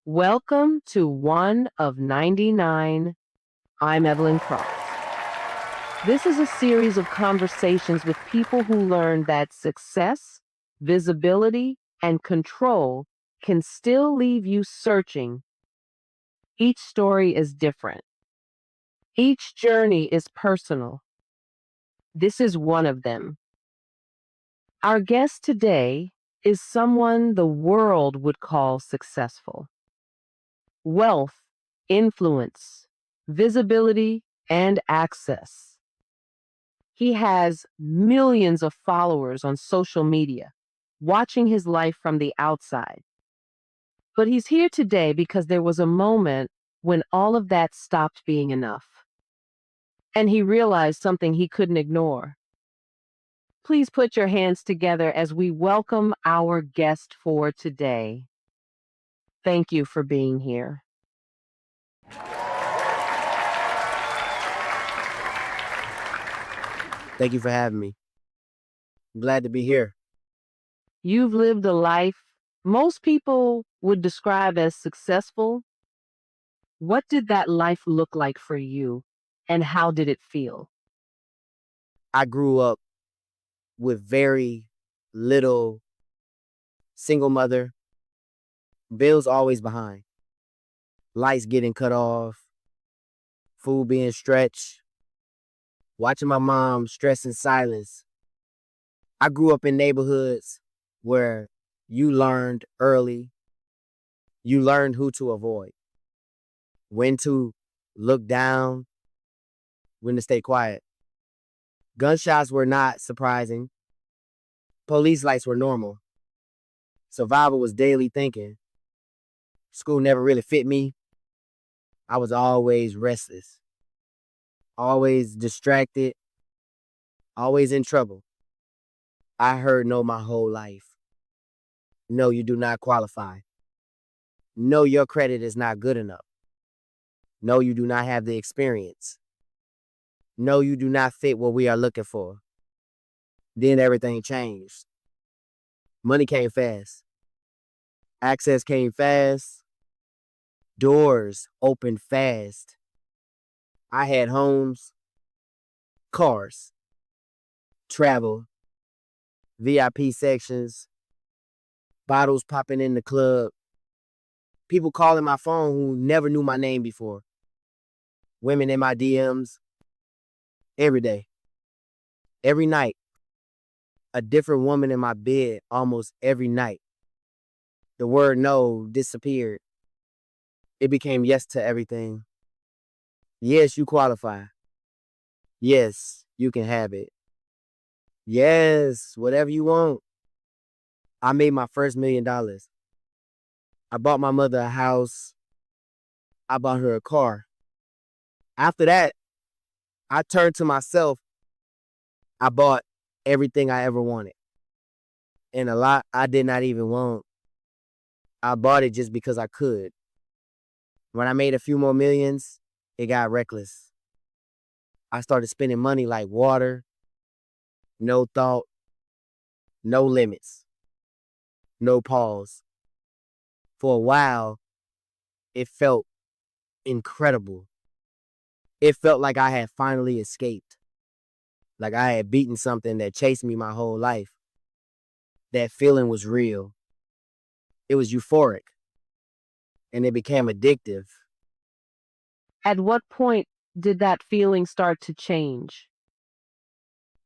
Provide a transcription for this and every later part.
Welcome to One of 99. I'm Evelyn Cross. This is a series of conversations with people who learn that success, visibility, and control can still leave you searching. Each story is different. Each journey is personal. This is one of them. Our guest today is someone the world would call successful. Wealth, influence, visibility, and access. He has millions of followers on social media, watching his life from the outside. But he's here today because there was a moment when all of that stopped being enough. And he realized something he couldn't ignore. Please put your hands together as we welcome our guest for today. Thank you for being here. Thank you for having me. I'm glad to be here. You've lived a life most people would describe as successful. What did that life look like for you, and how did it feel? I grew up with very little, single mother, bills always behind, lights getting cut off, food being stretched, watching my mom stress in silence. I grew up in neighborhoods where you learned early, you learned who to avoid, when to look down, when to stay quiet. Gunshots were not surprising. Police lights were normal. Survival was daily thinking. School never really fit me. I was always restless, always distracted, always in trouble. I heard no my whole life. No, you do not qualify. No, your credit is not good enough. No, you do not have the experience. No, you do not fit what we are looking for. Then everything changed. Money came fast. Access came fast. Doors opened fast. I had homes, cars, travel, VIP sections, bottles popping in the club, people calling my phone who never knew my name before, women in my DMs, every day, every night, a different woman in my bed almost every night. The word no disappeared. It became yes to everything. Yes, you qualify. Yes, you can have it. Yes, whatever you want. I made my first $1 million. I bought my mother a house. I bought her a car. After that, I turned to myself. I bought everything I ever wanted. And a lot I did not even want. I bought it just because I could. When I made a few more millions, it got reckless. I started spending money like water, no thought, no limits, no pause. For a while, it felt incredible. It felt like I had finally escaped, like I had beaten something that chased me my whole life. That feeling was real. It was euphoric, and it became addictive. At what point did that feeling start to change?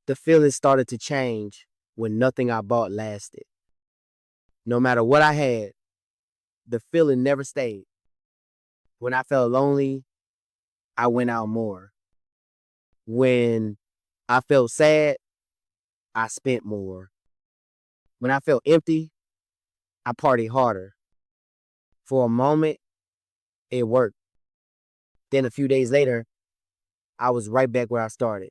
The feeling started to change when nothing I bought lasted. No matter what I had, the feeling never stayed. When I felt lonely, I went out more. When I felt sad, I spent more. When I felt empty, I partied harder. For a moment, it worked. Then a few days later, I was right back where I started.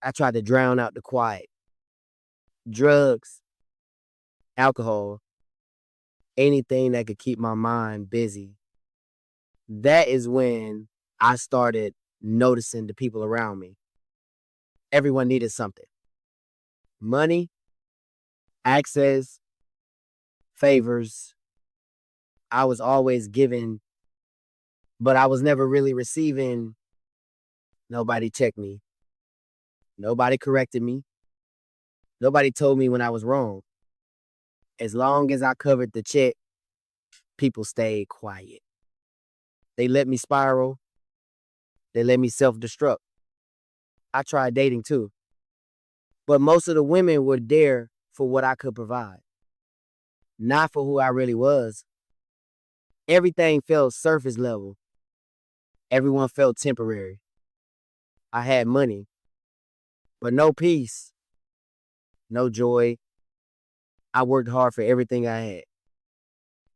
I tried to drown out the quiet. Drugs, alcohol, anything that could keep my mind busy. That is when I started noticing the people around me. Everyone needed something. Money, access, favors, I was always giving, but I was never really receiving. Nobody checked me. Nobody corrected me. Nobody told me when I was wrong. As long as I covered the check, people stayed quiet. They let me spiral. They let me self-destruct. I tried dating too. But most of the women were there for what I could provide, not for who I really was. Everything felt surface level. Everyone felt temporary. I had money, but no peace, no joy. I worked hard for everything I had,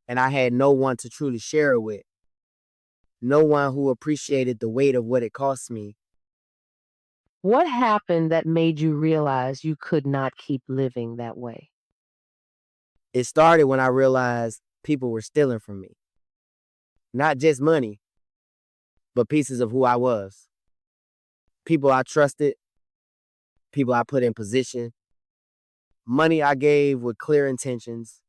and I had no one to truly share it with. No one who appreciated the weight of what it cost me. What happened that made you realize you could not keep living that way? It started when I realized people were stealing from me. Not just money, but pieces of who I was. People I trusted, people I put in position, money I gave with clear intentions,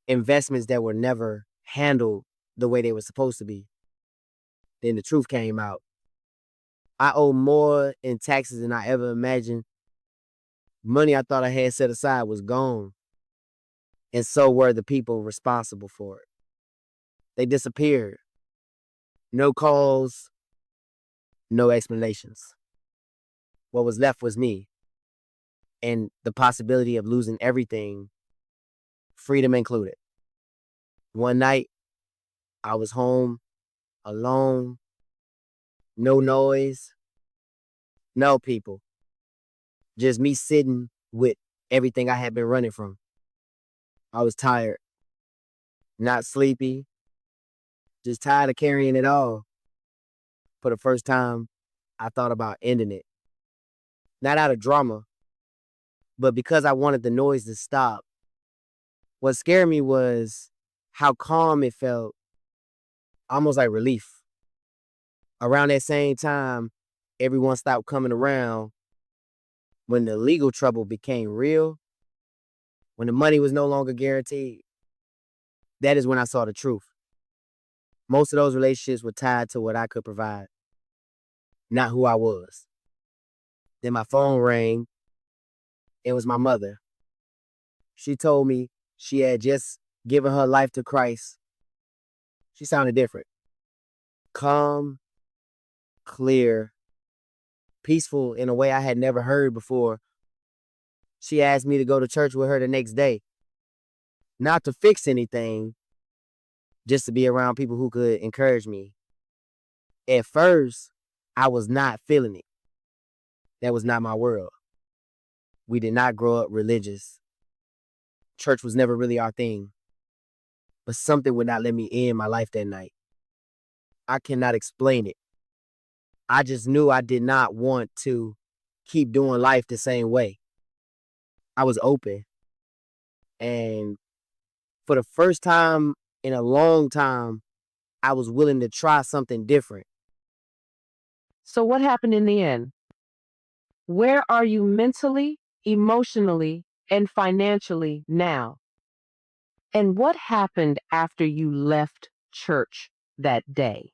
investments that were never handled the way they were supposed to be. Then the truth came out. I owe more in taxes than I ever imagined. Money I thought I had set aside was gone. And so were the people responsible for it. They disappeared. No calls, no explanations. What was left was me and the possibility of losing everything, freedom included. One night, I was home, alone, no noise, no people, just me sitting with everything I had been running from. I was tired, not sleepy, just tired of carrying it all. For the first time, I thought about ending it. Not out of drama, but because I wanted the noise to stop. What scared me was how calm it felt, almost like relief. Around that same time, everyone stopped coming around. When the legal trouble became real, when the money was no longer guaranteed, that is when I saw the truth. Most of those relationships were tied to what I could provide, not who I was. Then my phone rang. It was my mother. She told me she had just given her life to Christ. She sounded different. Calm, clear, peaceful in a way I had never heard before. She asked me to go to church with her the next day. Not to fix anything, just to be around people who could encourage me. At first, I was not feeling it. That was not my world. We did not grow up religious. Church was never really our thing. But something would not let me in my life that night. I cannot explain it. I just knew I did not want to keep doing life the same way. I was open. And for the first time in a long time, I was willing to try something different. So, what happened in the end? Where are you mentally, emotionally, and financially now? And what happened after you left church that day?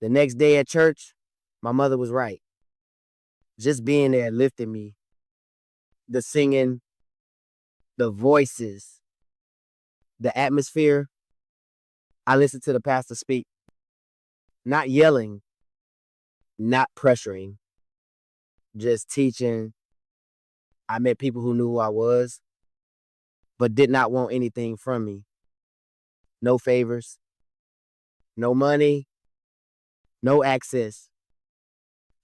The next day at church, my mother was right. Just being there lifted me. The singing, the voices, the atmosphere. I listened to the pastor speak, not yelling, not pressuring, just teaching. I met people who knew who I was, but did not want anything from me. No favors, no money, no access.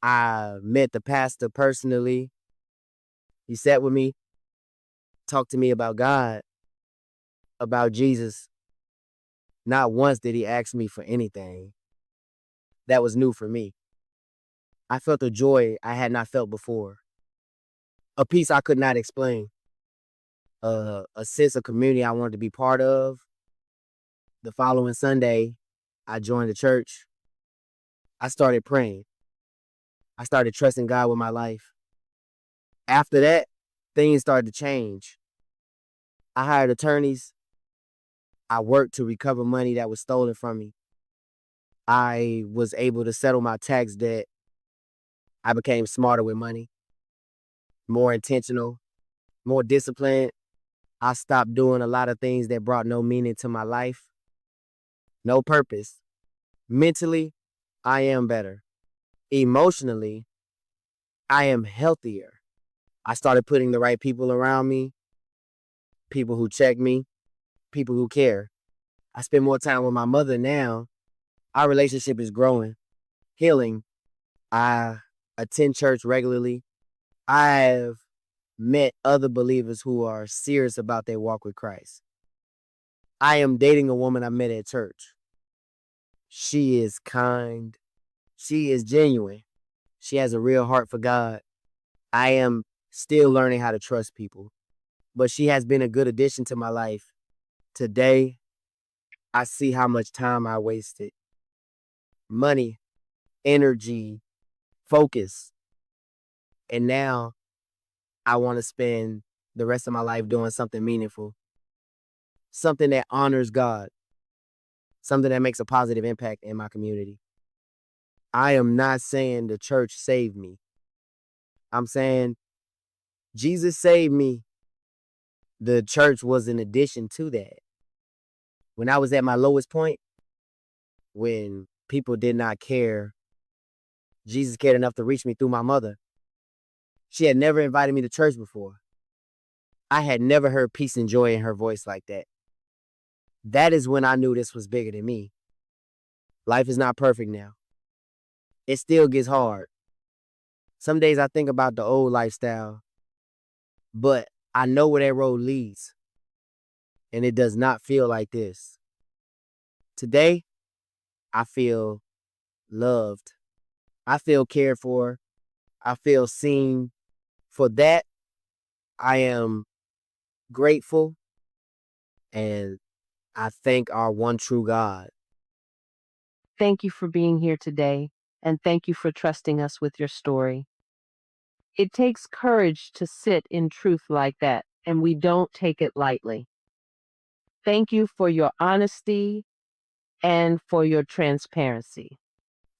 I met the pastor personally. He sat with me, talked to me about God, about Jesus. Not once did he ask me for anything. That was new for me. I felt a joy I had not felt before, a peace I could not explain, a sense of community I wanted to be part of. The following Sunday, I joined the church. I started praying. I started trusting God with my life. After that, things started to change. I hired attorneys. I worked to recover money that was stolen from me. I was able to settle my tax debt. I became smarter with money, more intentional, more disciplined. I stopped doing a lot of things that brought no meaning to my life, no purpose. Mentally, I am better. Emotionally, I am healthier. I started putting the right people around me, people who check me, people who care. I spend more time with my mother now. Our relationship is growing, healing. I attend church regularly. I've met other believers who are serious about their walk with Christ. I am dating a woman I met at church. She is kind. She is genuine. She has a real heart for God. I am still learning how to trust people, but she has been a good addition to my life. Today, I see how much time I wasted. Money, energy, focus. And now I want to spend the rest of my life doing something meaningful, something that honors God, something that makes a positive impact in my community. I am not saying the church saved me. I'm saying Jesus saved me. The church was an addition to that. When I was at my lowest point, when people did not care, Jesus cared enough to reach me through my mother. She had never invited me to church before. I had never heard peace and joy in her voice like that. That is when I knew this was bigger than me. Life is not perfect now. It still gets hard. Some days I think about the old lifestyle, but I know where that road leads, and it does not feel like this. Today, I feel loved. I feel cared for. I feel seen. For that, I am grateful, and I thank our one true God. Thank you for being here today, and thank you for trusting us with your story. It takes courage to sit in truth like that, and we don't take it lightly. Thank you for your honesty and for your transparency.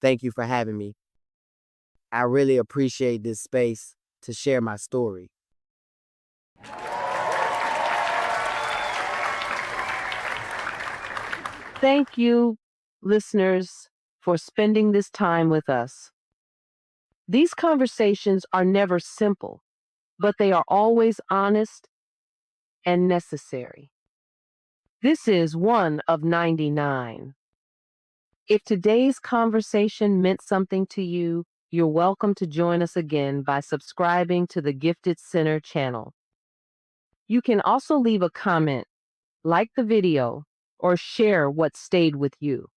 Thank you for having me. I really appreciate this space to share my story. Thank you, listeners, for spending this time with us. These conversations are never simple, but they are always honest and necessary. This is one of 99. If today's conversation meant something to you, you're welcome to join us again by subscribing to the Gifted Center channel. You can also leave a comment, like the video, or share what stayed with you.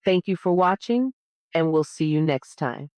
Thank you for watching, and we'll see you next time.